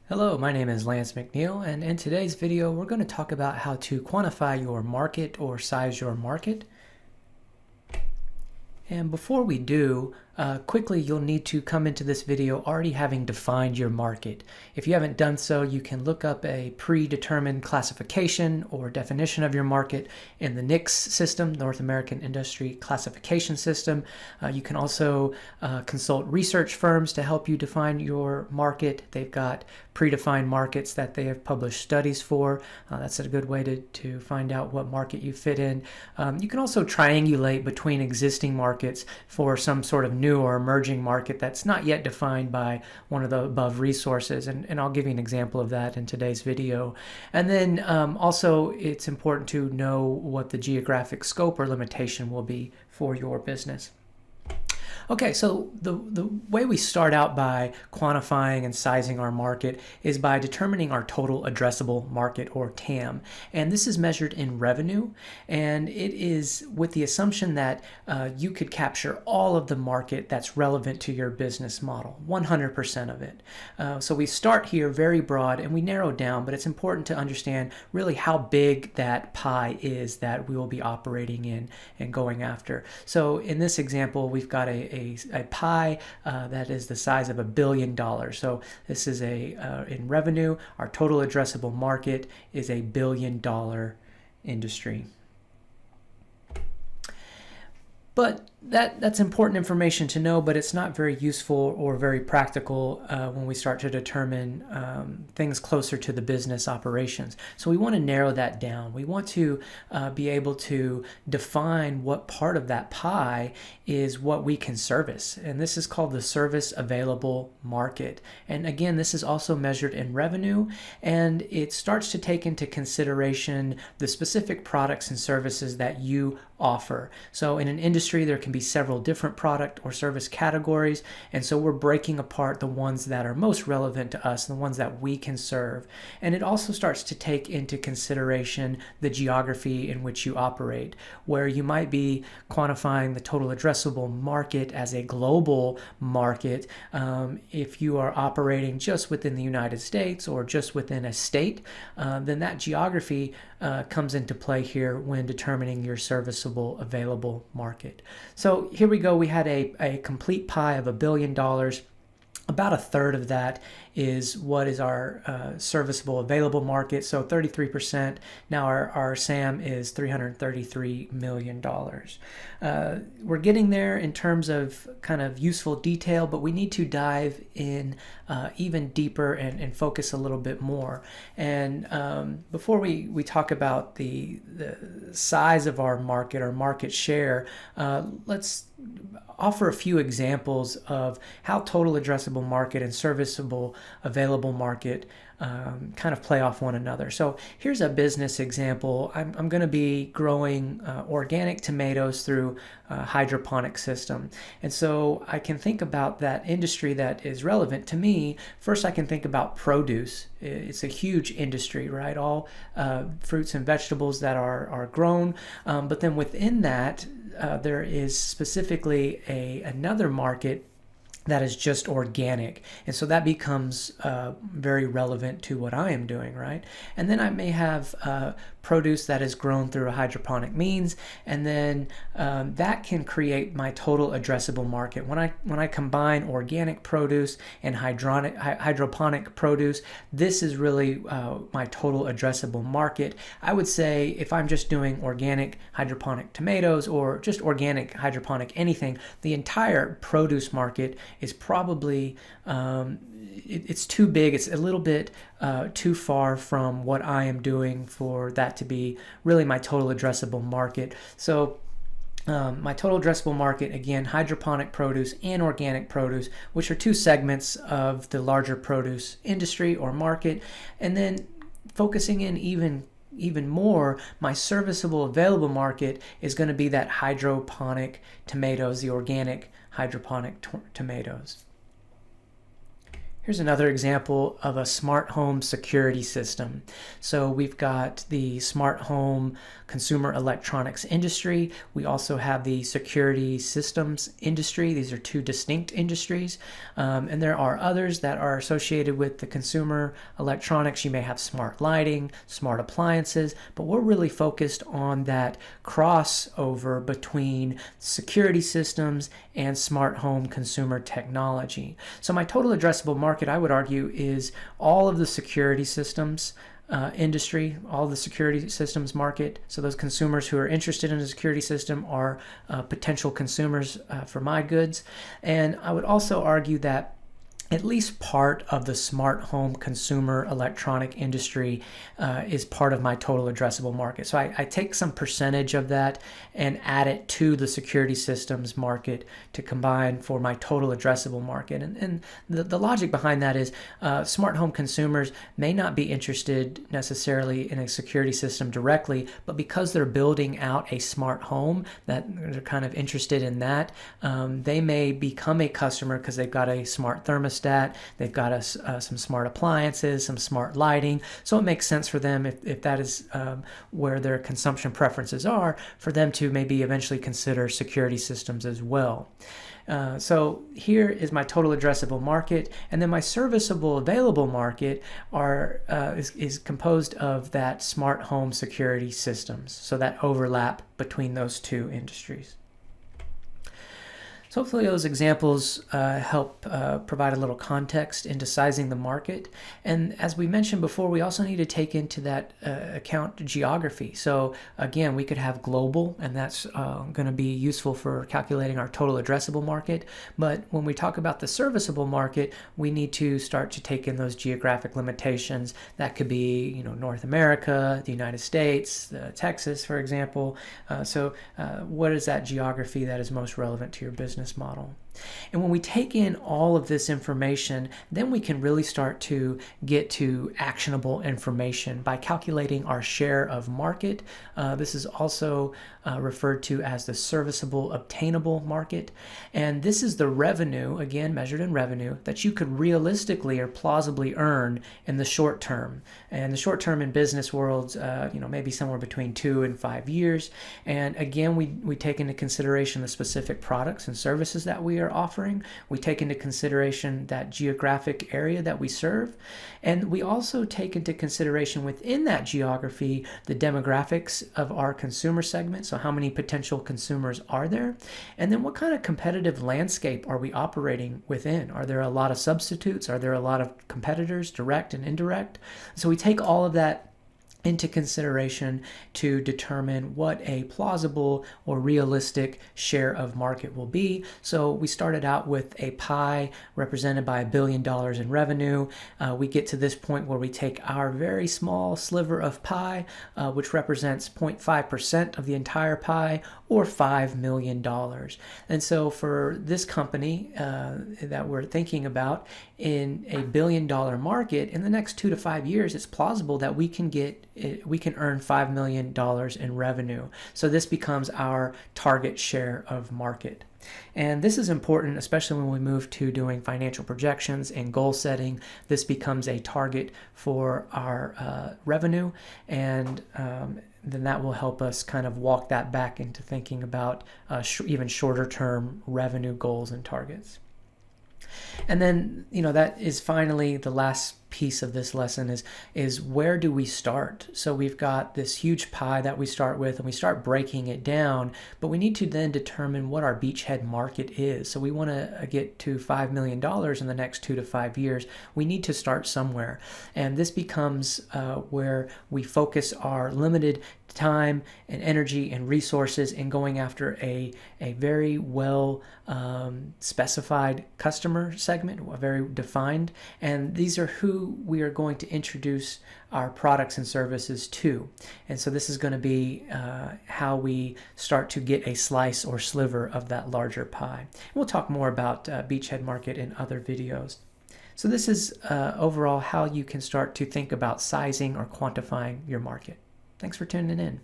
Hello, my name is Lance McNeil, and in today's video we're going to talk about how to quantify your market or size your market. And before we do, quickly you'll need to come into this video already having defined your market. If you haven't done so, you can look up a predetermined classification or definition of your market in the NICS system, North American Industry Classification System. You can also consult research firms to help you define your market. They've got predefined markets that they have published studies for. That's a good way to find out what market you fit in. You can also triangulate between existing markets for some sort of new or emerging market that's not yet defined by one of the above resources, and I'll give you an example of that in today's video. And then also it's important to know what the geographic scope or limitation will be for your business. Okay, so the way we start out by quantifying and sizing our market is by determining our total addressable market, or TAM. And this is measured in revenue, and it is with the assumption that you could capture all of the market that's relevant to your business model, 100% of it. So we start here very broad and we narrow down, but it's important to understand really how big that pie is that we will be operating in and going after. So in this example, we've got a pie that is the size of $1 billion. So this is in revenue, our total addressable market is $1 billion industry. But that's important information to know, but it's not very useful or very practical when we start to determine things closer to the business operations. So we want to narrow that down. We want to be able to define what part of that pie is what we can service. And this is called the service available market. And again, this is also measured in revenue, and it starts to take into consideration the specific products and services that you offer. So in an industry, there can be several different product or service categories, and so we're breaking apart the ones that are most relevant to us, the ones that we can serve. And it also starts to take into consideration the geography in which you operate, where you might be quantifying the total addressable market as a global market. If you are operating just within the United States or just within a state, then that geography comes into play here when determining your serviceable available market. So here we go. We had a complete pie of $1 billion. About a third of that is what is our serviceable available market. So 33%. Now our SAM is $333 million. We're getting there in terms of kind of useful detail, but we need to dive in even deeper and focus a little bit more. And before we talk about the size of our market share, let's offer a few examples of how total addressable market and serviceable available market kind of play off one another. So here's a business example. I'm going to be growing organic tomatoes through a hydroponic system. And so I can think about that industry that is relevant to me. First, I can think about produce. It's a huge industry, right? All fruits and vegetables that are grown. But then within that, there is specifically another market that is just organic. And so that becomes very relevant to what I am doing, right? And then I may have produce that is grown through a hydroponic means, and then that can create my total addressable market. When I combine organic produce and hydroponic produce, this is really my total addressable market. I would say if I'm just doing organic hydroponic tomatoes or just organic hydroponic anything, the entire produce market is probably it's too big. It's a little bit too far from what I am doing for that to be really my total addressable market. So my total addressable market, again, hydroponic produce and organic produce, which are two segments of the larger produce industry or market. And then focusing in even more, my serviceable available market is going to be that hydroponic tomatoes, the organic hydroponic tomatoes. Here's another example of a smart home security system. So we've got the smart home consumer electronics industry. We also have the security systems industry. These are two distinct industries. And there are others that are associated with the consumer electronics. You may have smart lighting, smart appliances, but we're really focused on that crossover between security systems and smart home consumer technology. So my total addressable market, I would argue, is all of the security systems industry, all the security systems market. So those consumers who are interested in a security system are potential consumers for my goods. And I would also argue that at least part of the smart home consumer electronic industry is part of my total addressable market. So I take some percentage of that and add it to the security systems market to combine for my total addressable market. And the logic behind that is smart home consumers may not be interested necessarily in a security system directly, but because they're building out a smart home, that they're kind of interested in that, they may become a customer because they've got a smart thermostat, they've got some smart appliances, some smart lighting. So it makes sense for them, if that is where their consumption preferences are, for them to maybe eventually consider security systems as well. So here is my total addressable market, and then my serviceable available market is composed of that smart home security systems, so that overlap between those two industries. So hopefully those examples help provide a little context into sizing the market. And as we mentioned before, we also need to take into that account geography. So again, we could have global, and that's going to be useful for calculating our total addressable market. But when we talk about the serviceable market, we need to start to take in those geographic limitations. That could be, North America, the United States, Texas, for example. So what is that geography that is most relevant to your business model? And when we take in all of this information, then we can really start to get to actionable information by calculating our share of market. This is also referred to as the serviceable obtainable market. And this is the revenue, again measured in revenue, that you could realistically or plausibly earn in the short term. And the short term in business worlds, maybe somewhere between 2 and 5 years. And again, we take into consideration the specific products and services that we are offering. We take into consideration that geographic area that we serve. And we also take into consideration within that geography the demographics of our consumer segment. So how many potential consumers are there? And then what kind of competitive landscape are we operating within? Are there a lot of substitutes? Are there a lot of competitors, direct and indirect? So we take all of that into consideration to determine what a plausible or realistic share of market will be. So we started out with a pie represented by $1 billion in revenue. We get to this point where we take our very small sliver of pie, which represents 0.5% of the entire pie, or $5 million. And so for this company that we're thinking about, in a $1 billion market, in the next 2 to 5 years, it's plausible that we can earn $5 million in revenue. So this becomes our target share of market. And this is important, especially when we move to doing financial projections and goal setting. This becomes a target for our revenue, and then that will help us kind of walk that back into thinking about even shorter term revenue goals and targets. And then, that is finally the last piece of this lesson is where do we start? So we've got this huge pie that we start with, and we start breaking it down, but we need to then determine what our beachhead market is. So we want to get to $5 million in the next 2 to 5 years. We need to start somewhere. And this becomes where we focus our limited time and energy and resources in going after a very well specified customer segment, very defined. And these are who we are going to introduce our products and services to. And so this is going to be how we start to get a slice or sliver of that larger pie. We'll talk more about beachhead market in other videos. So this is overall how you can start to think about sizing or quantifying your market. Thanks for tuning in.